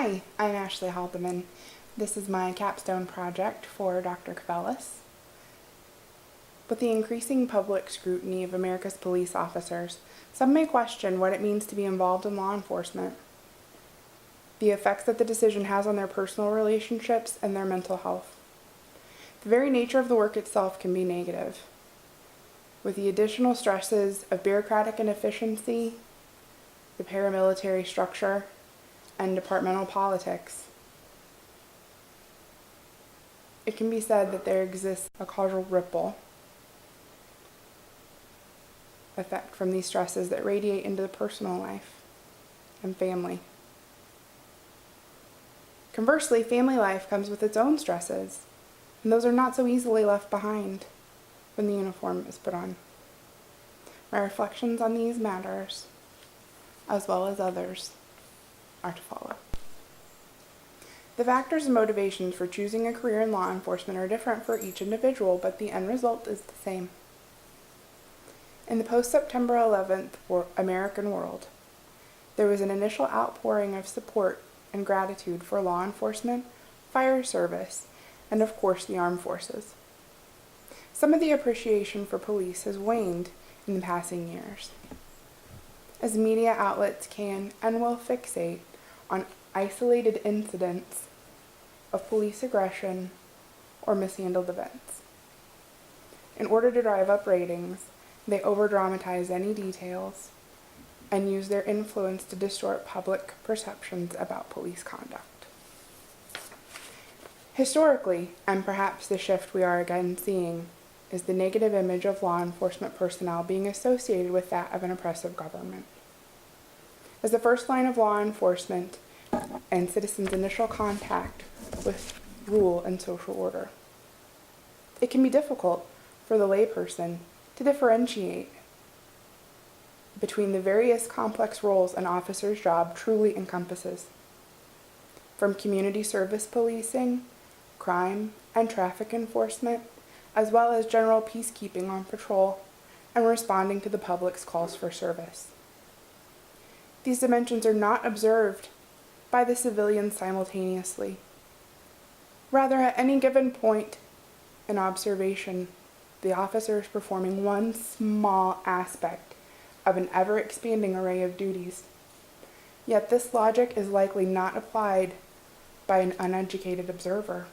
Hi, I'm Ashley Haldeman. This is my capstone project for Dr. Keveles. With the increasing public scrutiny of America's police officers, some may question what it means to be involved in law enforcement, the effects that the decision has on their personal relationships and their mental health. The very nature of the work itself can be negative, with the additional stresses of bureaucratic inefficiency, the paramilitary structure, and departmental politics. It can be said that there exists a causal ripple effect from these stresses that radiate into the personal life and family. Conversely, family life comes with its own stresses, and those are not so easily left behind when the uniform is put on. My reflections on these matters, as well as others, are to follow. The factors and motivations for choosing a career in law enforcement are different for each individual, but the end result is the same. In the post-September 11th American world, there was an initial outpouring of support and gratitude for law enforcement, fire service, and of course the armed forces. Some of the appreciation for police has waned in the passing years, as media outlets can and will fixate on isolated incidents of police aggression or mishandled events. In order to drive up ratings, they over-dramatize any details and use their influence to distort public perceptions about police conduct. Historically, and perhaps the shift we are again seeing, is the negative image of law enforcement personnel being associated with that of an oppressive government. As the first line of law enforcement and citizens' initial contact with rule and social order, it can be difficult for the layperson to differentiate between the various complex roles an officer's job truly encompasses, from community service policing, crime and traffic enforcement, as well as general peacekeeping on patrol and responding to the public's calls for service. These dimensions are not observed by the civilians simultaneously. Rather, at any given point in observation, the officer is performing one small aspect of an ever-expanding array of duties. Yet this logic is likely not applied by an uneducated observer.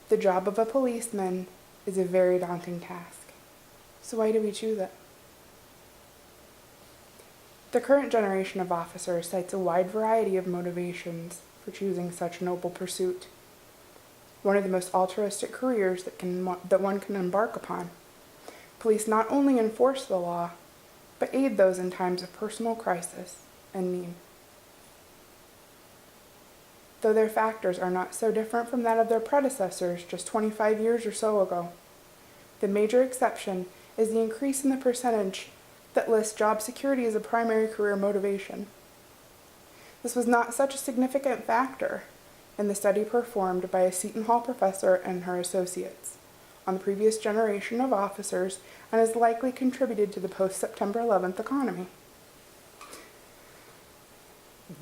The job of a policeman is a very daunting task. So why do we choose it? The current generation of officers cites a wide variety of motivations for choosing such a noble pursuit, one of the most altruistic careers that one can embark upon. Police not only enforce the law, but aid those in times of personal crisis and need. Though their factors are not so different from that of their predecessors just 25 years or so ago, the major exception is the increase in the percentage that lists job security as a primary career motivation. This was not such a significant factor in the study performed by a Seton Hall professor and her associates on the previous generation of officers, and has likely contributed to the post-September 11th economy.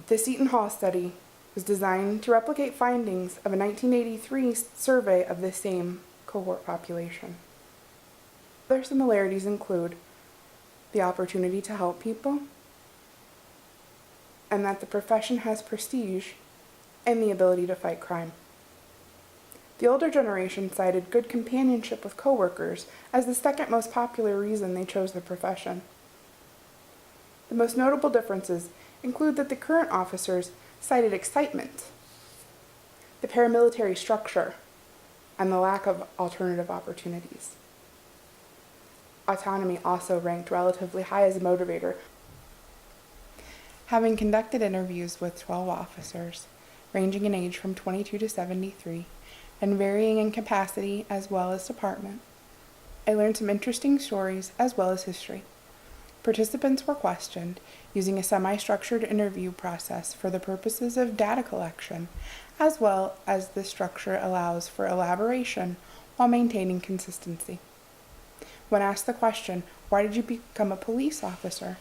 The Seton Hall study was designed to replicate findings of a 1983 survey of the same cohort population. Other similarities include the opportunity to help people, and that the profession has prestige and the ability to fight crime. The older generation cited good companionship with coworkers as the second most popular reason they chose the profession. The most notable differences include that the current officers cited excitement, the paramilitary structure, and the lack of alternative opportunities. Autonomy also ranked relatively high as a motivator. Having conducted interviews with 12 officers, ranging in age from 22 to 73, and varying in capacity as well as department, I learned some interesting stories as well as history. Participants were questioned using a semi-structured interview process for the purposes of data collection, as well as the structure allows for elaboration while maintaining consistency. When asked the question, "Why did you become a police officer?"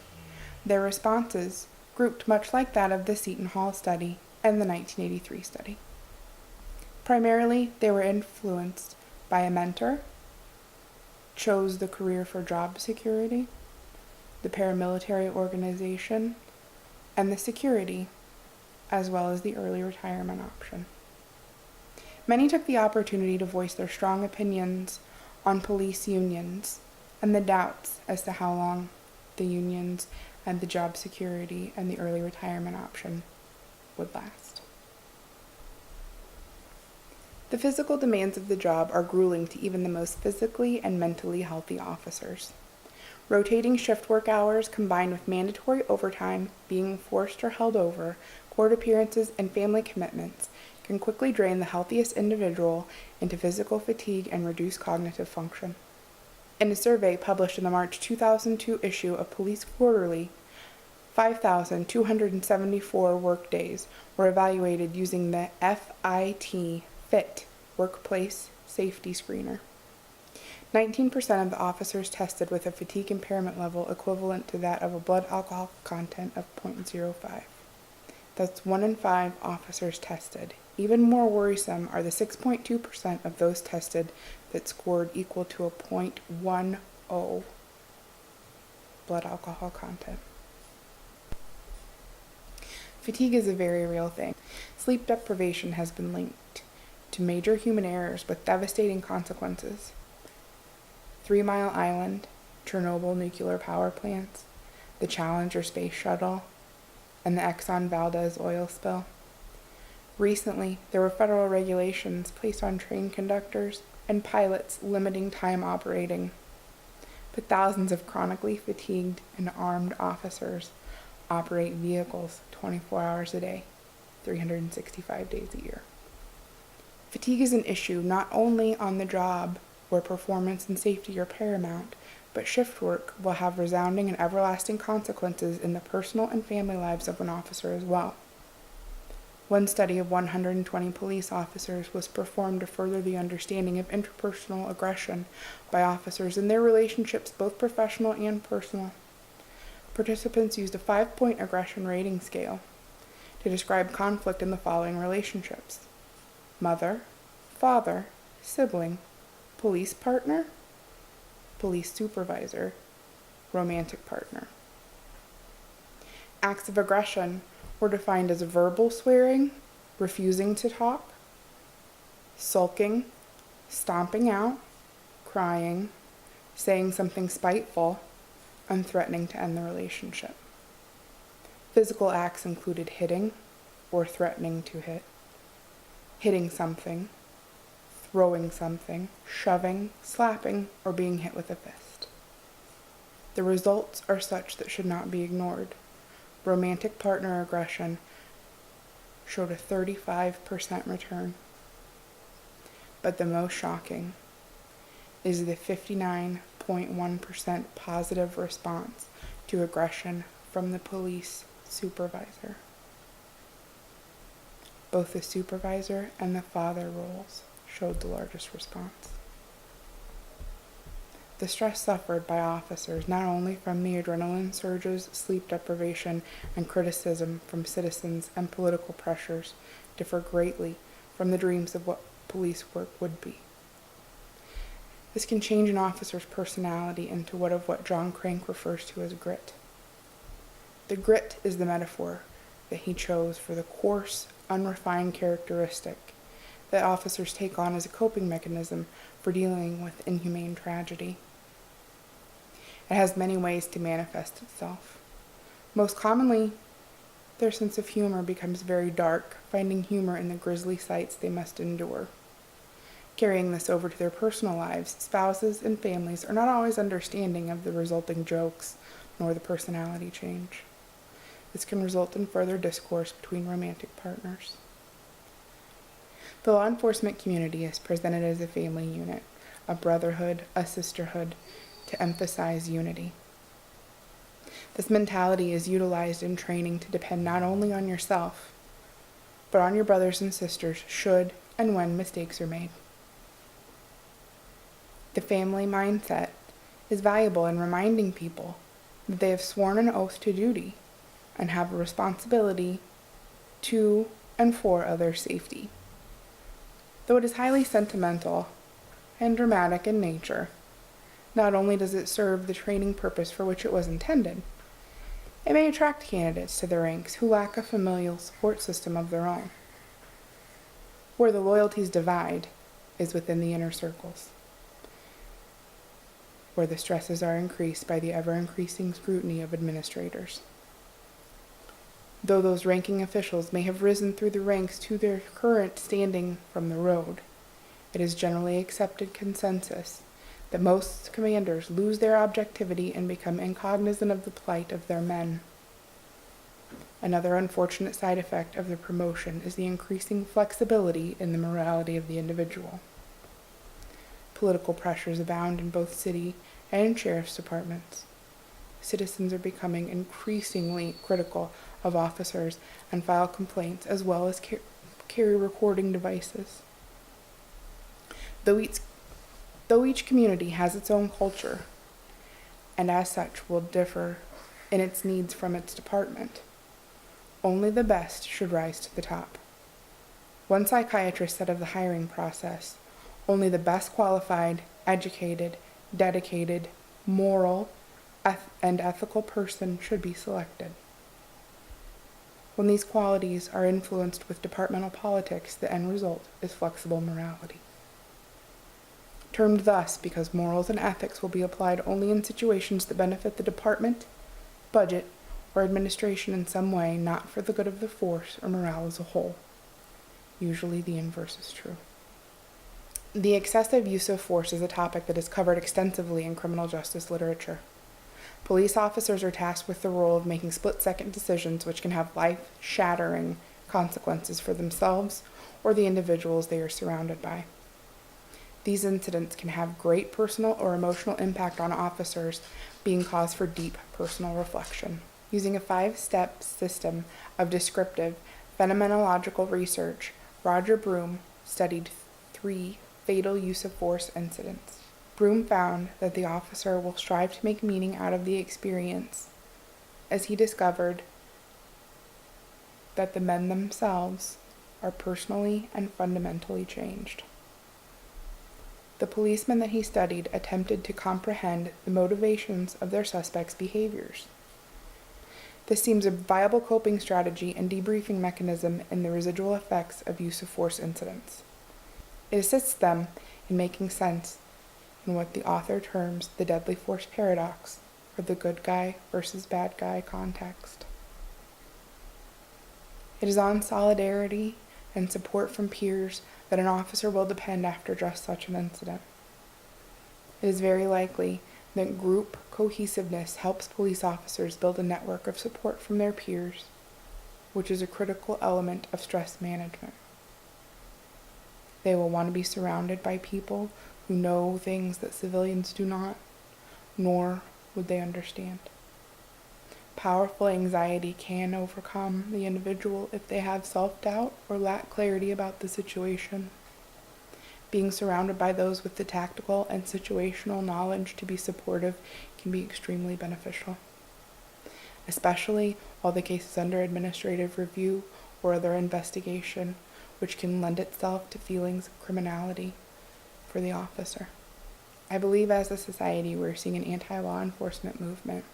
their responses, grouped much like that of the Seton Hall study, and the 1983 study. Primarily, they were influenced by a mentor, chose the career for job security, the paramilitary organization, and the security, as well as the early retirement option. Many took the opportunity to voice their strong opinions on police unions and the doubts as to how long the unions and the job security and the early retirement option would last. The physical demands of the job are grueling to even the most physically and mentally healthy officers. Rotating shift work hours combined with mandatory overtime, being forced or held over, court appearances, and family commitments can quickly drain the healthiest individual into physical fatigue and reduce cognitive function. In a survey published in the March 2002 issue of Police Quarterly, 5,274 workdays were evaluated using the FIT Workplace Safety Screener. 19% of the officers tested with a fatigue impairment level equivalent to that of a blood alcohol content of 0.05. That's 1 in 5 officers tested. Even more worrisome are the 6.2% of those tested that scored equal to a 0.10 blood alcohol content. Fatigue is a very real thing. Sleep deprivation has been linked to major human errors with devastating consequences. 3 Mile Island, Chernobyl nuclear power plants, the Challenger space shuttle, and the Exxon Valdez oil spill. Recently, there were federal regulations placed on train conductors and pilots limiting time operating. But thousands of chronically fatigued and armed officers operate vehicles 24 hours a day, 365 days a year. Fatigue is an issue not only on the job, where performance and safety are paramount, but shift work will have resounding and everlasting consequences in the personal and family lives of an officer as well. One study of 120 police officers was performed to further the understanding of interpersonal aggression by officers in their relationships, both professional and personal. Participants used a 5-point aggression rating scale to describe conflict in the following relationships: mother, father, sibling, police partner, police supervisor, romantic partner. Acts of aggression were defined as verbal swearing, refusing to talk, sulking, stomping out, crying, saying something spiteful, and threatening to end the relationship. Physical acts included hitting or threatening to hit, hitting something, throwing something, shoving, slapping, or being hit with a fist. The results are such that should not be ignored. Romantic partner aggression showed a 35% return. But the most shocking is the 59.1% positive response to aggression from the police supervisor. Both the supervisor and the father roles showed the largest response. The stress suffered by officers, not only from the adrenaline surges, sleep deprivation, and criticism from citizens and political pressures, differ greatly from the dreams of what police work would be. This can change an officer's personality into what John Crank refers to as grit. The grit is the metaphor that he chose for the coarse, unrefined characteristic that officers take on as a coping mechanism for dealing with inhumane tragedy. It has many ways to manifest itself. Most commonly, their sense of humor becomes very dark, finding humor in the grisly sights they must endure. Carrying this over to their personal lives, spouses and families are not always understanding of the resulting jokes, nor the personality change. This can result in further discourse between romantic partners. The law enforcement community is presented as a family unit, a brotherhood, a sisterhood, to emphasize unity. This mentality is utilized in training to depend not only on yourself, but on your brothers and sisters should and when mistakes are made. The family mindset is valuable in reminding people that they have sworn an oath to duty and have a responsibility to and for others' safety. Though it is highly sentimental and dramatic in nature, not only does it serve the training purpose for which it was intended, it may attract candidates to the ranks who lack a familial support system of their own. Where the loyalties divide is within the inner circles, where the stresses are increased by the ever-increasing scrutiny of administrators. Though those ranking officials may have risen through the ranks to their current standing from the road, it is generally accepted consensus that most commanders lose their objectivity and become incognizant of the plight of their men. Another unfortunate side effect of the promotion is the increasing flexibility in the morality of the individual. Political pressures abound in both city and sheriff's departments. Citizens are becoming increasingly critical of officers and file complaints as well as carry recording devices. Though each community has its own culture, and as such will differ in its needs from its department, only the best should rise to the top. One psychiatrist said of the hiring process, only the best qualified, educated, dedicated, moral, and ethical person should be selected. When these qualities are influenced with departmental politics, the end result is flexible morality. Termed thus because morals and ethics will be applied only in situations that benefit the department, budget, or administration in some way, not for the good of the force or morale as a whole. Usually the inverse is true. The excessive use of force is a topic that is covered extensively in criminal justice literature. Police officers are tasked with the role of making split-second decisions which can have life-shattering consequences for themselves or the individuals they are surrounded by. These incidents can have great personal or emotional impact on officers, being cause for deep personal reflection. Using a 5-step system of descriptive phenomenological research, Roger Broom studied 3 fatal use of force incidents. Broom found that the officer will strive to make meaning out of the experience, as he discovered that the men themselves are personally and fundamentally changed. The policemen that he studied attempted to comprehend the motivations of their suspects' behaviors. This seems a viable coping strategy and debriefing mechanism in the residual effects of use of force incidents. It assists them in making sense in what the author terms the deadly force paradox, or the good guy versus bad guy context. It is on solidarity and support from peers that an officer will depend after just such an incident. It is very likely that group cohesiveness helps police officers build a network of support from their peers, which is a critical element of stress management. They will want to be surrounded by people who know things that civilians do not, nor would they understand. Powerful anxiety can overcome the individual if they have self-doubt or lack clarity about the situation. Being surrounded by those with the tactical and situational knowledge to be supportive can be extremely beneficial, especially while the case is under administrative review or other investigation, which can lend itself to feelings of criminality for the officer. I believe as a society we're seeing an anti-law enforcement movement.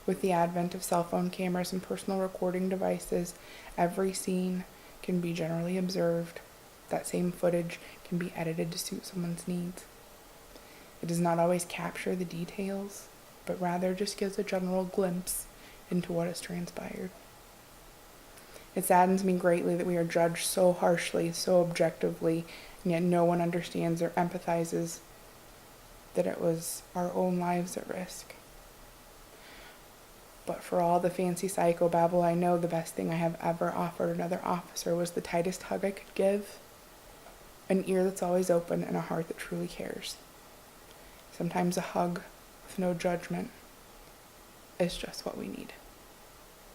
With the advent of cell phone cameras and personal recording devices, every scene can be generally observed. That same footage can be edited to suit someone's needs. It does not always capture the details, but rather just gives a general glimpse into what has transpired. It saddens me greatly that we are judged so harshly, so objectively, and yet no one understands or empathizes that it was our own lives at risk. But for all the fancy psychobabble I know, the best thing I have ever offered another officer was the tightest hug I could give, an ear that's always open, and a heart that truly cares. Sometimes a hug with no judgment is just what we need.